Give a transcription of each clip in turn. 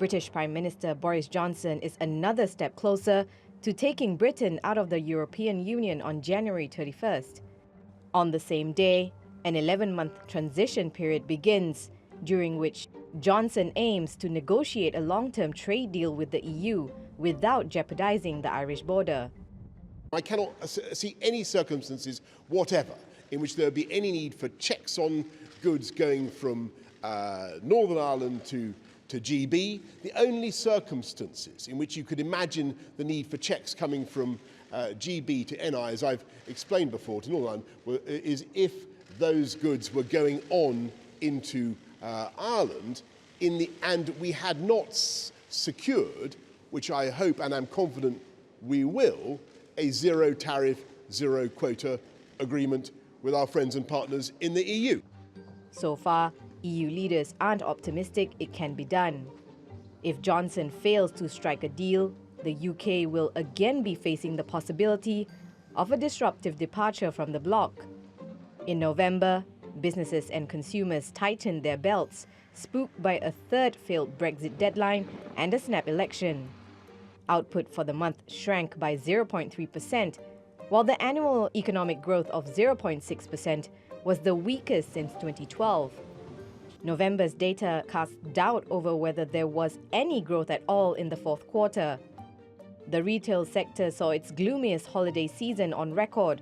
British Prime Minister Boris Johnson is another step closer to taking Britain out of the European Union on January 31st. On the same day, an 11-month transition period begins, during which Johnson aims to negotiate a long-term trade deal with the EU without jeopardizing the Irish border. I cannot see any circumstances whatever in which there would be any need for checks on goods going from Northern Ireland to GB. The only circumstances in which you could imagine the need for checks coming from GB to NI, as I've explained before, to Northern Ireland, is if those goods were going on into Ireland and we had not secured, which I hope and I'm confident we will, a zero tariff, zero quota agreement with our friends and partners in the EU. So far, EU leaders aren't optimistic it can be done. If Johnson fails to strike a deal, the UK will again be facing the possibility of a disruptive departure from the bloc. In November, businesses and consumers tightened their belts, spooked by a third failed Brexit deadline and a snap election. Output for the month shrank by 0.3%, while the annual economic growth of 0.6% was the weakest since 2012. November's data cast doubt over whether there was any growth at all in the fourth quarter. The retail sector saw its gloomiest holiday season on record.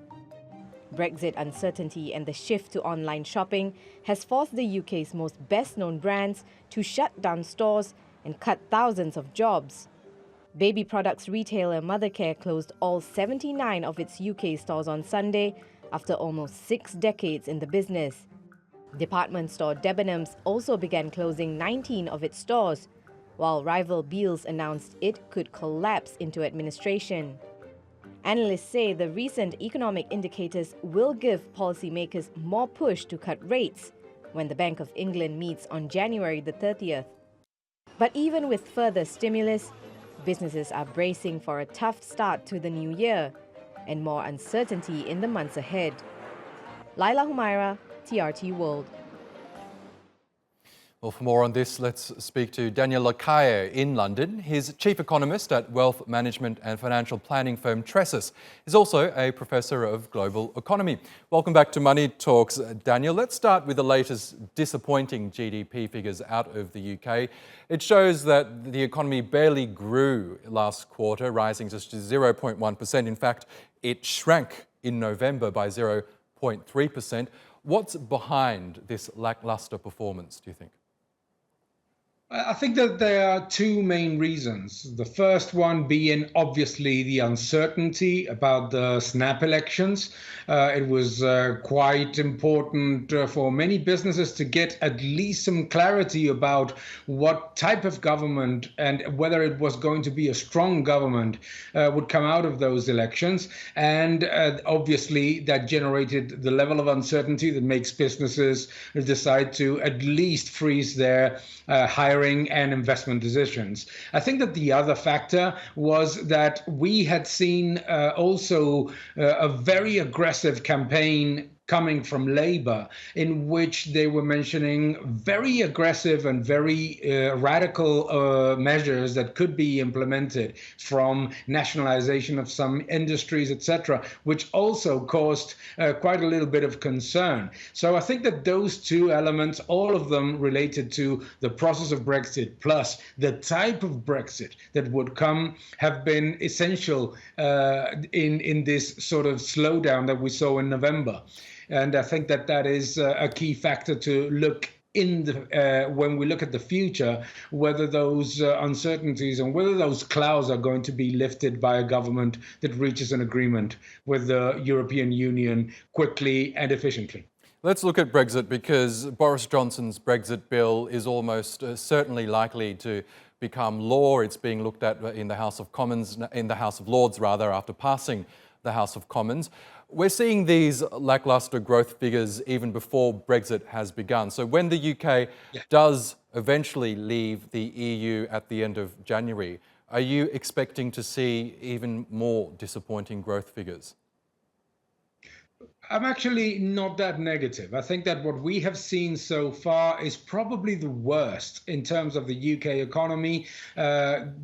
Brexit uncertainty and the shift to online shopping has forced the UK's most best-known brands to shut down stores and cut thousands of jobs. Baby products retailer Mothercare closed all 79 of its UK stores on Sunday after almost 6 decades in the business. Department store Debenhams also began closing 19 of its stores, while rival Bealls announced it could collapse into administration. Analysts say the recent economic indicators will give policymakers more push to cut rates when the Bank of England meets on January the 30th. But even with further stimulus, businesses are bracing for a tough start to the new year and more uncertainty in the months ahead. Laila Humaira, TRT World. Well, for more on this, let's speak to Daniel Lacaille in London. He's chief economist at wealth management and financial planning firm Tressis. He's also a professor of global economy. Welcome back to Money Talks, Daniel. Let's start with the latest disappointing GDP figures out of the UK. It shows that the economy barely grew last quarter, rising just to 0.1%. In fact, it shrank in November by 0.3%. What's behind this lackluster performance, do you think? I think that there are two main reasons. The first one being obviously the uncertainty about the snap elections. It was quite important for many businesses to get at least some clarity about what type of government and whether it was going to be a strong government would come out of those elections. And obviously that generated the level of uncertainty that makes businesses decide to at least freeze their hiring and investment decisions. I think that the other factor was that we had seen also a very aggressive campaign coming from Labour, in which they were mentioning very aggressive and very radical measures that could be implemented, from nationalization of some industries, etc., which also caused quite a little bit of concern. So I think that those two elements, all of them related to the process of Brexit, plus the type of Brexit that would come, have been essential in this sort of slowdown that we saw in November. And I think that that is a key factor to look in the, when we look at the future, whether those uncertainties and whether those clouds are going to be lifted by a government that reaches an agreement with the European Union quickly and efficiently. Let's look at Brexit, because Boris Johnson's Brexit bill is almost certainly likely to become law. It's being looked at in the House of Commons, in the House of Lords rather, after passing the House of Commons. We're seeing these lackluster growth figures even before Brexit has begun. So when the UK does eventually leave the EU at the end of January, are you expecting to see even more disappointing growth figures? I'm actually not that negative. I think that what we have seen so far is probably the worst in terms of the UK economy,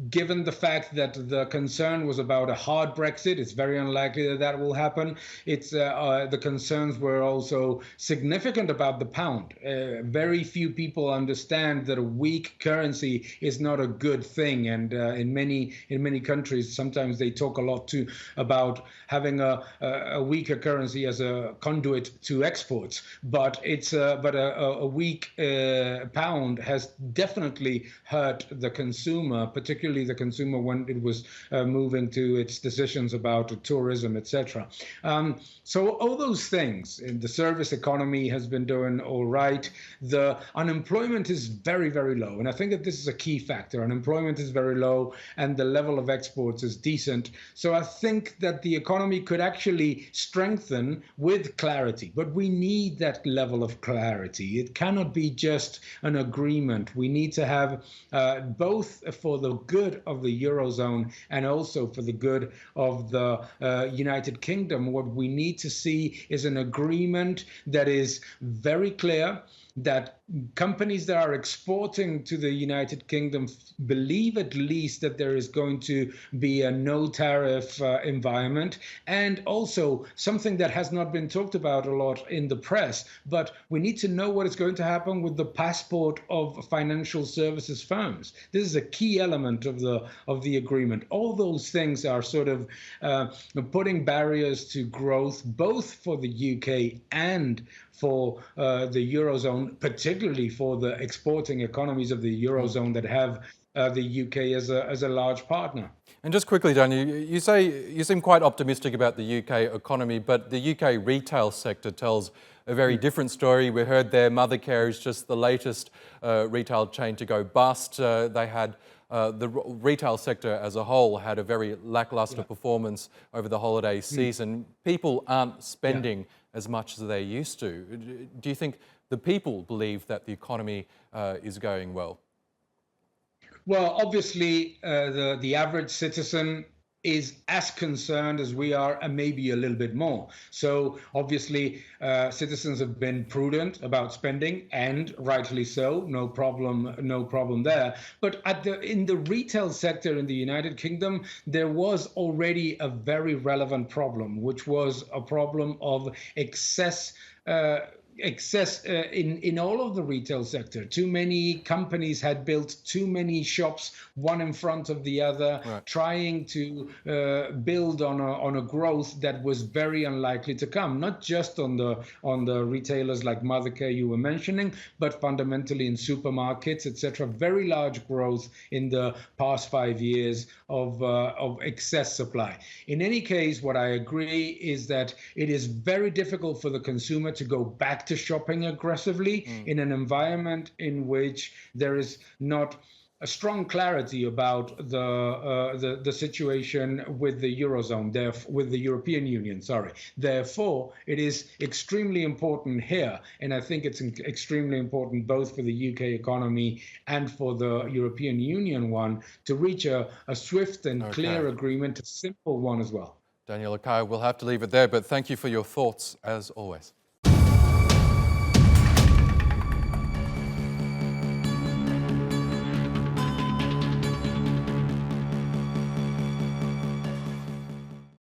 given the fact that the concern was about a hard Brexit. It's very unlikely that that will happen. The concerns were also significant about the pound. Very few people understand that a weak currency is not a good thing, and in many countries, sometimes they talk a lot too about having a weaker currency as a conduit to exports, but a weak pound has definitely hurt the consumer, particularly the consumer when it was moving to its decisions about tourism, etc. So all those things, the service economy has been doing all right. The unemployment is very, very low, and I think that this is a key factor. Unemployment is very low, and the level of exports is decent. So I think that the economy could actually strengthen with clarity, but we need that level of clarity. It cannot be just an agreement. We need to have both for the good of the Eurozone and also for the good of the United Kingdom. What we need to see is an agreement that is very clear, that companies that are exporting to the United Kingdom believe at least that there is going to be a no tariff environment, and also something that has not been talked about a lot in the press, but we need to know what is going to happen with the passport of financial services firms. This is a key element of the agreement. All those things are sort of putting barriers to growth, both for the UK and for the Eurozone, particularly for the exporting economies of the Eurozone that have the UK as a large partner. And just quickly, Daniel, you say you seem quite optimistic about the UK economy, but the UK retail sector tells a very different story. We heard there Mothercare is just the latest retail chain to go bust. They had the retail sector as a whole had a very lackluster performance over the holiday season. People aren't spending as much as they used to. Do you think the people believe that the economy is going well? Well, obviously, the average citizen is as concerned as we are, and maybe a little bit more. So obviously, citizens have been prudent about spending, and rightly so. No problem there. But in the retail sector in the United Kingdom, there was already a very relevant problem, which was a problem of excess in all of the retail sector. Too many companies had built too many shops, one in front of the other, trying to build on a growth that was very unlikely to come. Not just on the retailers like Mothercare you were mentioning, but fundamentally in supermarkets, etc. Very large growth in the past 5 years of excess supply. In any case, what I agree is that it is very difficult for the consumer to go back to shopping aggressively in an environment in which there is not a strong clarity about the situation with the Eurozone, with the European Union, sorry. Therefore, it is extremely important here, and I think it's extremely important both for the UK economy and for the European Union one, to reach a swift and clear agreement, a simple one as well. Daniel Lacalle, we'll have to leave it there, but thank you for your thoughts as always.